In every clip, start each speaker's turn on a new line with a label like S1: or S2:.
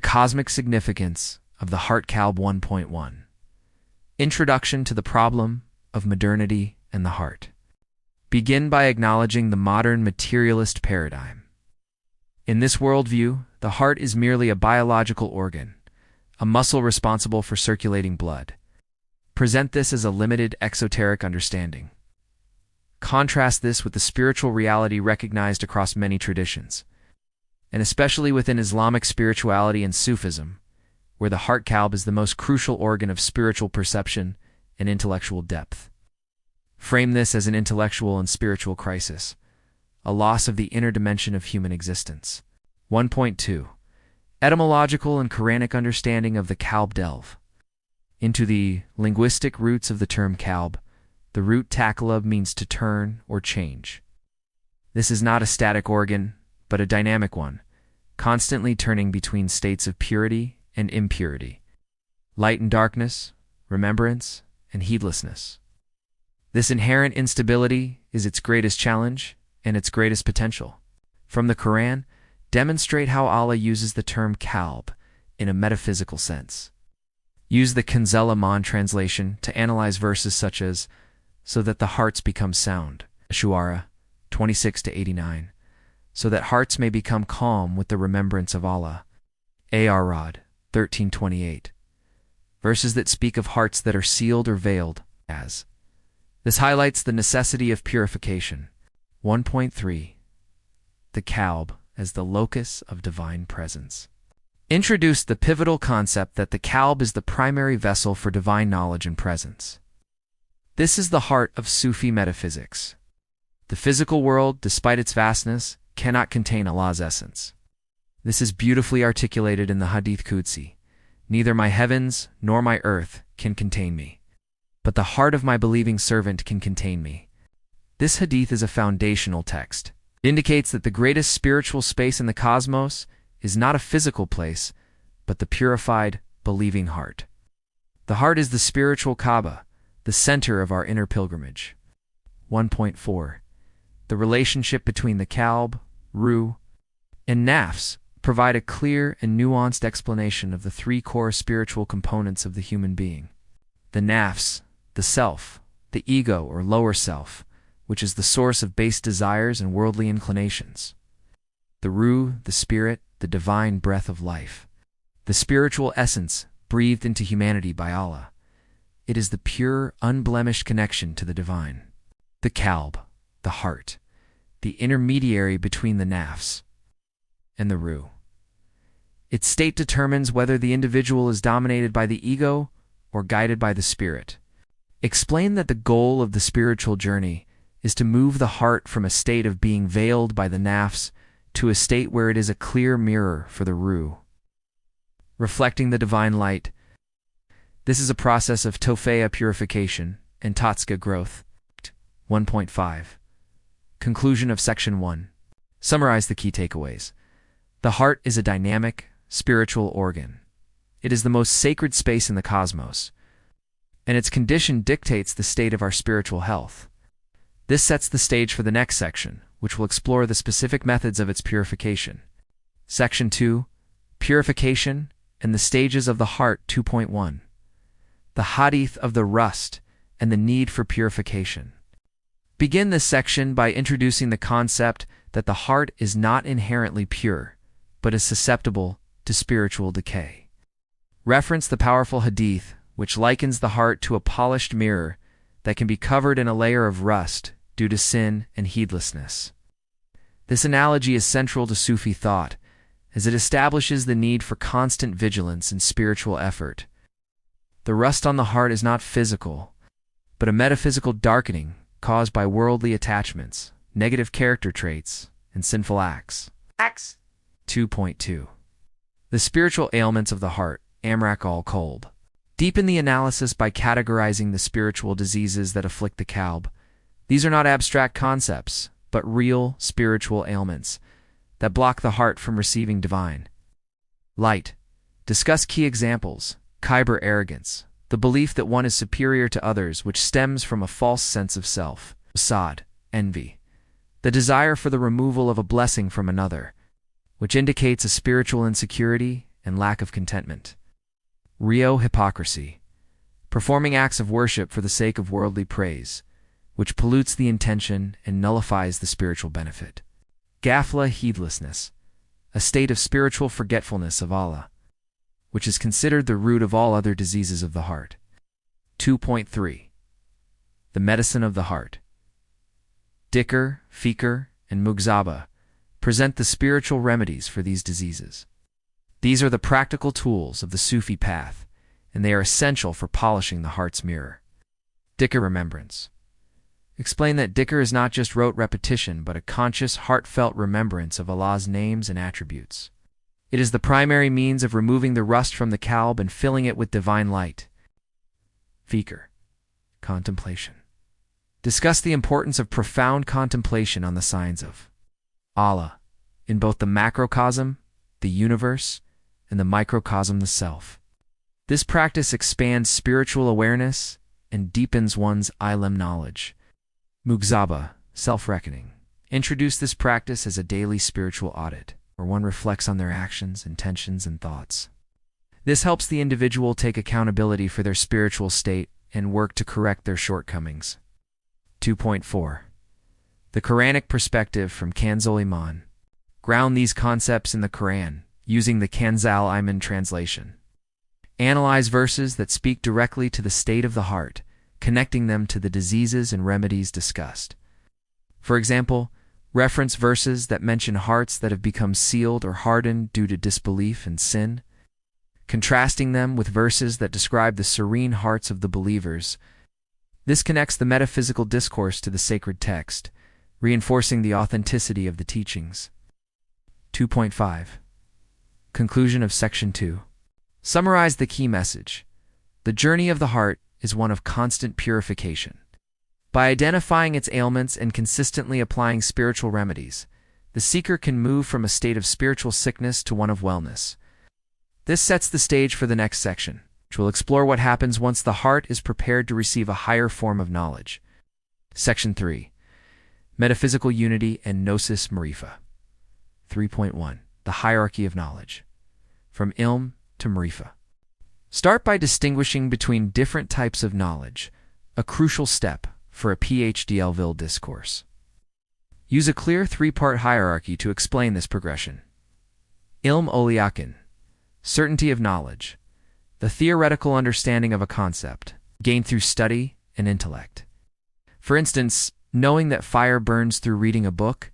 S1: cosmic significance of the heart. Qalb 1.1. Introduction to the problem of modernity and the heart. Begin by acknowledging the modern materialist paradigm. In this worldview, the heart is merely a biological organ, a muscle responsible for circulating blood. Present this as a limited, exoteric understanding. Contrast this with the spiritual reality recognized across many traditions, and especially within Islamic spirituality and Sufism, where the heart qalb is the most crucial organ of spiritual perception and intellectual depth. Frame this as an intellectual and spiritual crisis, a loss of the inner dimension of human existence. 1.2. Etymological and Quranic understanding of the qalb. Delve into the linguistic roots of the term qalb. The root taqlub means to turn or change. This is not a static organ, but a dynamic one, constantly turning between states of purity and impurity, light and darkness, remembrance and heedlessness. This inherent instability is its greatest challenge and its greatest potential. From the Quran, demonstrate how Allah uses the term qalb in a metaphysical sense. Use the Kanzul Iman translation to analyze verses such as, so that the hearts become sound, Shu'ara 26-89, so that hearts may become calm with the remembrance of Allah, ArRahman 13:28. Verses that speak of hearts that are sealed or veiled, as. This highlights the necessity of purification. 1.3. The qalb as the locus of divine presence. Introduce the pivotal concept that the qalb is the primary vessel for divine knowledge and presence. This is the heart of Sufi metaphysics. The physical world, despite its vastness, cannot contain Allah's essence. This is beautifully articulated in the Hadith Qudsi. Neither my heavens nor my earth can contain me, but the heart of my believing servant can contain me. This hadith is a foundational text. It indicates that the greatest spiritual space in the cosmos is not a physical place, but the purified, believing heart. The heart is the spiritual Kaaba, the center of our inner pilgrimage. 1.4. The relationship between the qalb, ruh, and nafs provide a clear and nuanced explanation of the three core spiritual components of the human being. The nafs, the self, the ego or lower self, which is the source of base desires and worldly inclinations. The ruh, the spirit, the divine breath of life, the spiritual essence breathed into humanity by Allah. It is the pure, unblemished connection to the divine. The qalb, the heart, the intermediary between the nafs and the ruh. Its state determines whether the individual is dominated by the ego or guided by the spirit. Explain that the goal of the spiritual journey is to move the heart from a state of being veiled by the nafs to a state where it is a clear mirror for the ruh, reflecting the divine light. This is a process of tofeya purification and tatska growth. 1.5. Conclusion of Section 1. Summarize the key takeaways. The heart is a dynamic, spiritual organ. It is the most sacred space in the cosmos, and its condition dictates the state of our spiritual health. This sets the stage for the next section, which will explore the specific methods of its purification. Section 2. Purification and the stages of the heart. 2.1. The Hadith of the rust and the need for purification. Begin this section by introducing the concept that the heart is not inherently pure, but is susceptible to spiritual decay. Reference the powerful Hadith, which likens the heart to a polished mirror that can be covered in a layer of rust due to sin and heedlessness. This analogy is central to Sufi thought, as it establishes the need for constant vigilance and spiritual effort. The rust on the heart is not physical, but a metaphysical darkening caused by worldly attachments, negative character traits, and sinful acts. 2.2. The spiritual ailments of the heart, embark al-Qalb. Deepen the analysis by categorizing the spiritual diseases that afflict the qalb. These are not abstract concepts, but real spiritual ailments that block the heart from receiving divine light. Discuss key examples. Kibr, arrogance, the belief that one is superior to others, which stems from a false sense of self. Sad, envy, the desire for the removal of a blessing from another, which indicates a spiritual insecurity and lack of contentment. Hypocrisy, performing acts of worship for the sake of worldly praise, which pollutes the intention and nullifies the spiritual benefit. Ghafla, heedlessness, a state of spiritual forgetfulness of Allah, which is considered the root of all other diseases of the heart. 2.3. The medicine of the heart. Dhikr, fikr, and mughazaba present the spiritual remedies for these diseases. These are the practical tools of the Sufi path, and they are essential for polishing the heart's mirror. Dhikr, remembrance. Explain that dhikr is not just rote repetition, but a conscious, heartfelt remembrance of Allah's names and attributes. It is the primary means of removing the rust from the Qalb and filling it with divine light. Fikr, contemplation. Discuss the importance of profound contemplation on the signs of Allah, in both the macrocosm, the universe, and the microcosm, the self. This practice expands spiritual awareness and deepens one's ilm knowledge. Mughazaba, self-reckoning. Introduce this practice as a daily spiritual audit, where one reflects on their actions, intentions, and thoughts. This helps the individual take accountability for their spiritual state and work to correct their shortcomings. 2.4. The Quranic perspective from Kanzul Iman. Ground these concepts in the Quran, using the Kanzul Iman translation. Analyze verses that speak directly to the state of the heart, connecting them to the diseases and remedies discussed. For example, reference verses that mention hearts that have become sealed or hardened due to disbelief and sin, contrasting them with verses that describe the serene hearts of the believers. This connects the metaphysical discourse to the sacred text, reinforcing the authenticity of the teachings. 2.5. Conclusion of Section 2. Summarize the key message. The journey of the heart is one of constant purification. By identifying its ailments and consistently applying spiritual remedies, the seeker can move from a state of spiritual sickness to one of wellness. This sets the stage for the next section, which will explore what happens once the heart is prepared to receive a higher form of knowledge. Section 3. Metaphysical Unity and Gnosis Marifa. 3.1. The Hierarchy of Knowledge. From ilm to marifa. Start by distinguishing between different types of knowledge, a crucial step for a PhD-level discourse. Use a clear three-part hierarchy to explain this progression. Ilm ul-yaqin, certainty of knowledge, the theoretical understanding of a concept, gained through study and intellect. For instance, knowing that fire burns through reading a book,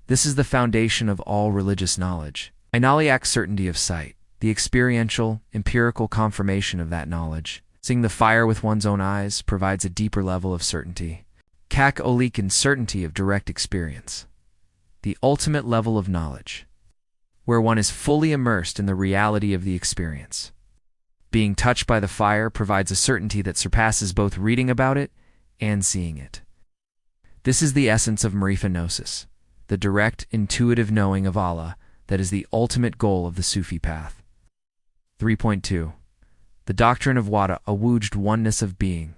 S1: this is the foundation of all religious knowledge. Ainaliak, certainty of sight, the experiential, empirical confirmation of that knowledge. Seeing the fire with one's own eyes provides a deeper level of certainty. Kak olikin, certainty of direct experience, the ultimate level of knowledge, where one is fully immersed in the reality of the experience. Being touched by the fire provides a certainty that surpasses both reading about it and seeing it. This is the essence of marifa gnosis, the direct, intuitive knowing of Allah that is the ultimate goal of the Sufi path. 3.2. The doctrine of al-Wujūd, oneness of being.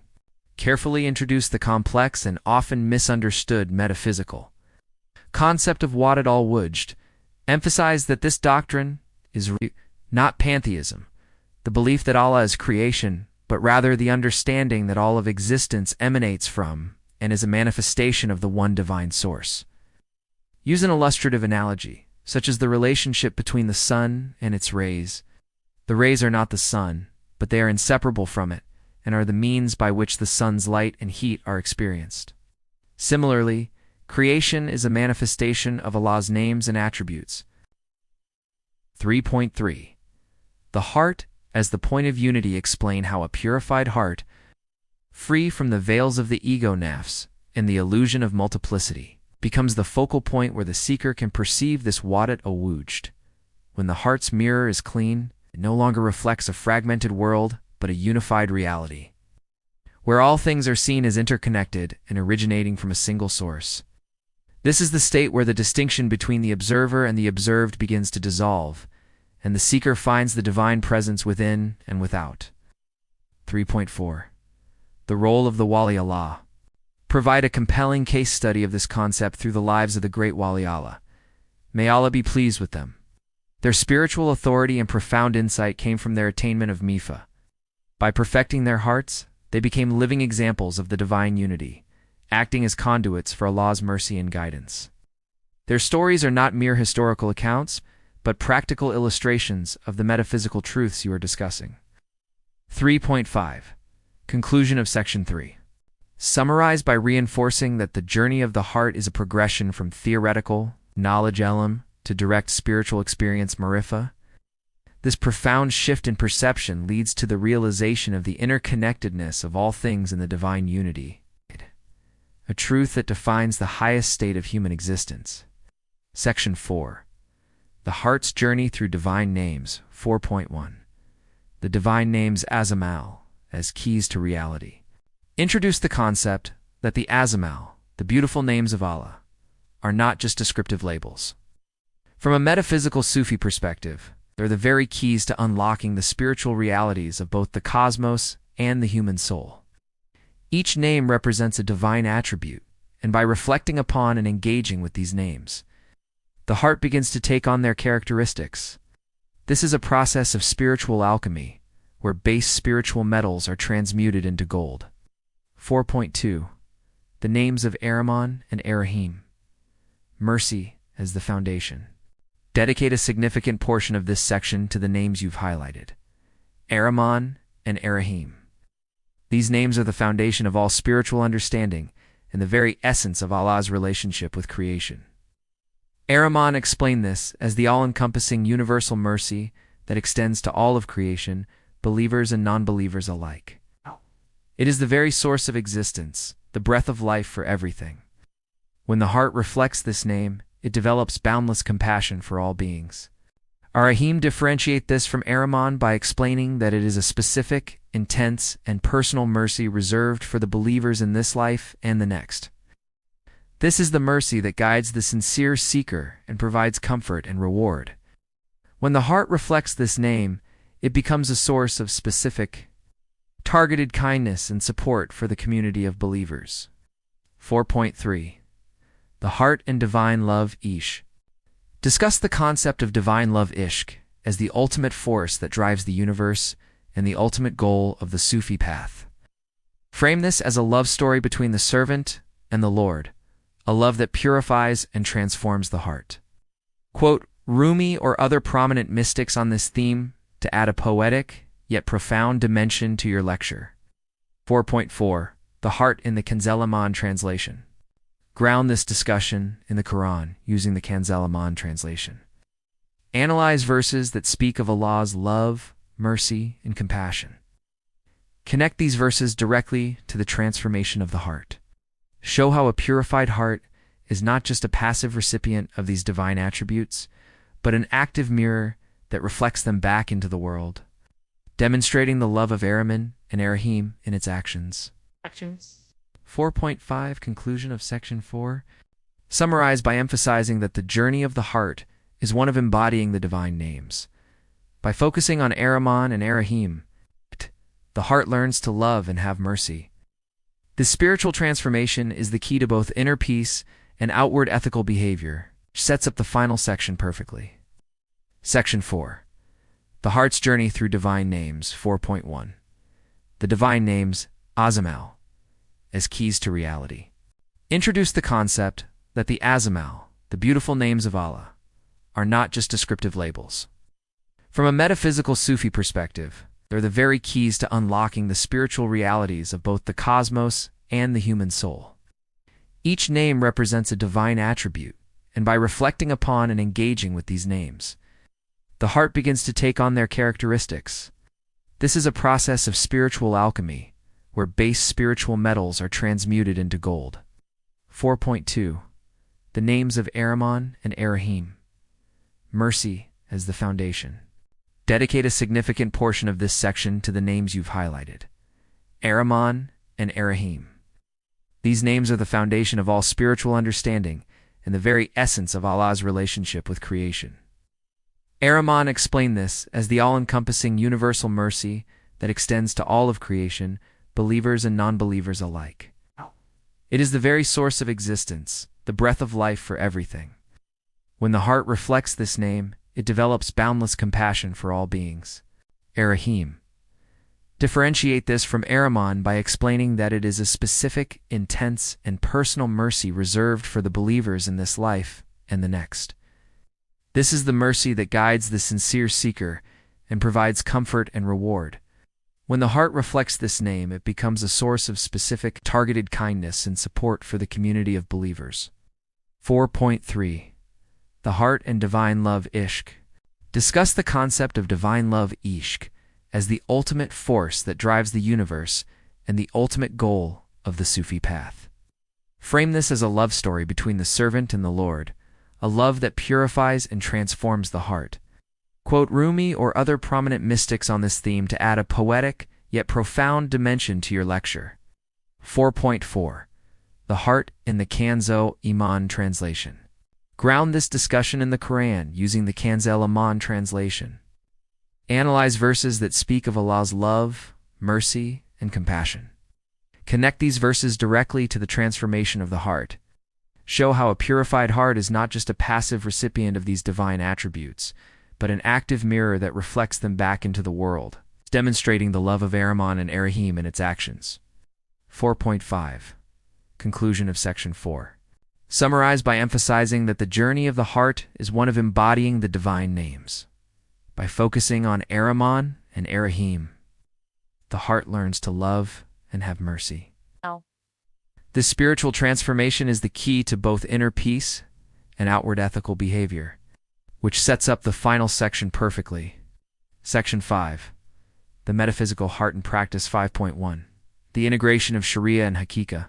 S1: Carefully introduce the complex and often misunderstood metaphysical concept of al-Wujūd. Emphasize that this doctrine is not pantheism, the belief that Allah is creation, but rather the understanding that all of existence emanates from and is a manifestation of the one divine source. Use an illustrative analogy, such as the relationship between the sun and its rays. The rays are not the sun, but they are inseparable from it and are the means by which the sun's light and heat are experienced. Similarly, creation is a manifestation of Allah's names and attributes. 3.3. The heart as the point of unity. Explain how a purified heart, free from the veils of the ego nafs and the illusion of multiplicity, becomes the focal point where the seeker can perceive this al-Wujūd. When the heart's mirror is clean, it no longer reflects a fragmented world, but a unified reality, where all things are seen as interconnected and originating from a single source. This is the state where the distinction between the observer and the observed begins to dissolve, and the seeker finds the divine presence within and without. 3.4. The role of the Wali Allah. Provide a compelling case study of this concept through the lives of the great Wali Allah. May Allah be pleased with them. Their spiritual authority and profound insight came from their attainment of mifa. By perfecting their hearts, they became living examples of the divine unity, acting as conduits for Allah's mercy and guidance. Their stories are not mere historical accounts, but practical illustrations of the metaphysical truths you are discussing. 3.5. Conclusion of Section 3. Summarize by reinforcing that the journey of the heart is a progression from theoretical knowledge ilm to direct spiritual experience marifa. This profound shift in perception leads to the realization of the interconnectedness of all things in the divine unity, a truth that defines the highest state of human existence. Section 4. The Heart's Journey Through Divine Names, 4.1. The Divine Names Azamal as Keys to Reality. Introduce the concept that the Azamal, the beautiful names of Allah, are not just descriptive labels. From a metaphysical Sufi perspective, they're the very keys to unlocking the spiritual realities of both the cosmos and the human soul. Each name represents a divine attribute, and by reflecting upon and engaging with these names, the heart begins to take on their characteristics. This is a process of spiritual alchemy, where base spiritual metals are transmuted into gold. 4.2. The names of ArRahman and arraheem. Mercy as the foundation. Dedicate a significant portion of this section to the names you've highlighted. ArRahman and arraheem. These names are the foundation of all spiritual understanding and the very essence of Allah's relationship with creation. ArRahman explained this as the all-encompassing universal mercy that extends to all of creation, believers and non-believers alike. It is the very source of existence, the breath of life for everything. When the heart reflects this name, it develops boundless compassion for all beings. arraheem differentiate this from ArRahman by explaining that it is a specific, intense, and personal mercy reserved for the believers in this life and the next. This is the mercy that guides the sincere seeker and provides comfort and reward. When the heart reflects this name, it becomes a source of specific, targeted kindness and support for the community of believers. 4.3. The Heart and Divine Love Ishq. Discuss the concept of divine love ishq as the ultimate force that drives the universe and the ultimate goal of the Sufi path. Frame this as a love story between the servant and the Lord, a love that purifies and transforms the heart. Quote Rumi or other prominent mystics on this theme to add a poetic yet profound dimension to your lecture. 4.4. The Heart in the Kanzul Iman translation. Ground this discussion in the Quran using the Kanzul Iman translation. Analyze verses that speak of Allah's love, mercy, and compassion. Connect these verses directly to the transformation of the heart. Show how a purified heart is not just a passive recipient of these divine attributes, but an active mirror that reflects them back into the world, demonstrating the love of ArRahman and arraheem in its actions. 4.5. Conclusion of Section 4. Summarize by emphasizing that the journey of the heart is one of embodying the divine names. By focusing on ArRahman and arraheem, the heart learns to love and have mercy. This spiritual transformation is the key to both inner peace and outward ethical behavior, which sets up the final section perfectly. Section 4. The Heart's Journey Through Divine Names, 4.1. The Divine Names Azamal as Keys to Reality. Introduce the concept that the Azamal, the beautiful names of Allah, are not just descriptive labels. From a metaphysical Sufi perspective, they're the very keys to unlocking the spiritual realities of both the cosmos and the human soul. Each name represents a divine attribute, and by reflecting upon and engaging with these names, the heart begins to take on their characteristics. This is a process of spiritual alchemy, where base spiritual metals are transmuted into gold. 4.2. The names of ArRahman and arraheem. Mercy as the foundation. Dedicate a significant portion of this section to the names you've highlighted. ArRahman and arraheem. These names are the foundation of all spiritual understanding and the very essence of Allah's relationship with creation. ArRahman explained this as the all-encompassing universal mercy that extends to all of creation, believers and non-believers alike. It is the very source of existence, the breath of life for everything. When the heart reflects this name, it develops boundless compassion for all beings. ArRahim. Differentiate this from arraheem by explaining that it is a specific, intense, and personal mercy reserved for the believers in this life and the next. This is the mercy that guides the sincere seeker and provides comfort and reward. When the heart reflects this name, it becomes a source of specific, targeted kindness and support for the community of believers. 4.3. The Heart and Divine Love Ishq. Discuss the concept of divine love ishq as the ultimate force that drives the universe and the ultimate goal of the Sufi path. Frame this as a love story between the servant and the Lord, a love that purifies and transforms the heart. Quote Rumi or other prominent mystics on this theme to add a poetic yet profound dimension to your lecture. 4.4. The Heart in the Kanzul Iman translation. Ground this discussion in the Quran using the Kanzul Iman translation. Analyze verses that speak of Allah's love, mercy, and compassion. Connect these verses directly to the transformation of the heart. Show how a purified heart is not just a passive recipient of these divine attributes, but an active mirror that reflects them back into the world, demonstrating the love of arraheem and arraheem in its actions. 4.5. Conclusion of Section 4. Summarize by emphasizing that the journey of the heart is one of embodying the divine names. By focusing on arraheem and arraheem, the heart learns to love and have mercy. This spiritual transformation is the key to both inner peace and outward ethical behavior, which sets up the final section perfectly. Section 5. The Metaphysical Heart and Practice 5.1. The Integration of Sharia and Haqiqah.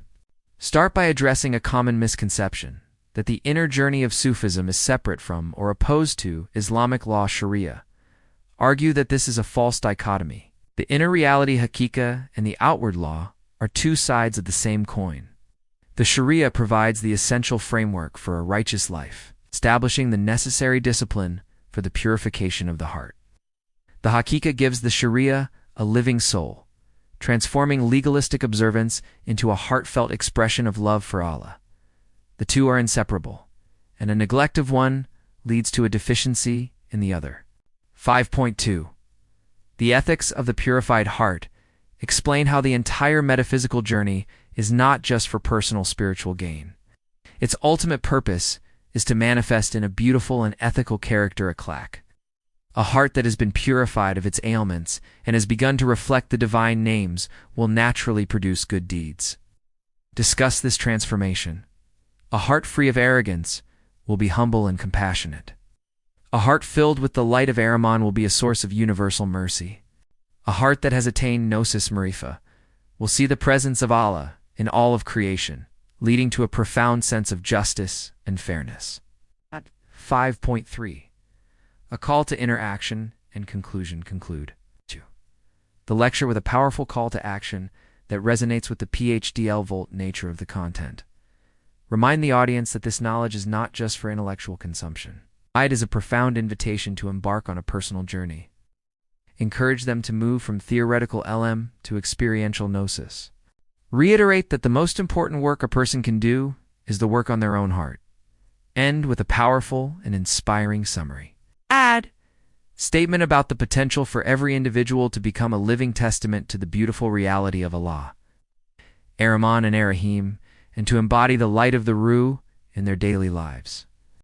S1: Start by addressing a common misconception, that the inner journey of Sufism is separate from or opposed to Islamic law Sharia. Argue that this is a false dichotomy. The inner reality Haqiqah and the outward law are two sides of the same coin. The Sharia provides the essential framework for a righteous life, establishing the necessary discipline for the purification of the heart. The Haqiqah gives the Sharia a living soul, transforming legalistic observance into a heartfelt expression of love for Allah. The two are inseparable, and a neglect of one leads to a deficiency in the other. 5.2. The Ethics of the Purified Heart explain how the entire metaphysical journey is not just for personal spiritual gain. Its ultimate purpose is to manifest in a beautiful and ethical character akhlaq, a heart that has been purified of its ailments and has begun to reflect the divine names will naturally produce good deeds. Discuss this transformation. A heart free of arrogance will be humble and compassionate. A heart filled with the light of arraheem will be a source of universal mercy. A heart that has attained Gnosis marifa will see the presence of Allah in all of creation, leading to a profound sense of justice and fairness. 5.3. A call to inner action and conclusion. Conclude. 2. The lecture with a powerful call to action that resonates with the PhD-volt nature of the content. Remind the audience that this knowledge is not just for intellectual consumption. It is a profound invitation to embark on a personal journey. Encourage them to move from theoretical LM to experiential Gnosis. Reiterate that the most important work a person can do is the work on their own heart. End with a powerful and inspiring summary. Add statement about the potential for every individual to become a living testament to the beautiful reality of Allah, arraheem and arraheem, and to embody the light of the Ruh in their daily lives.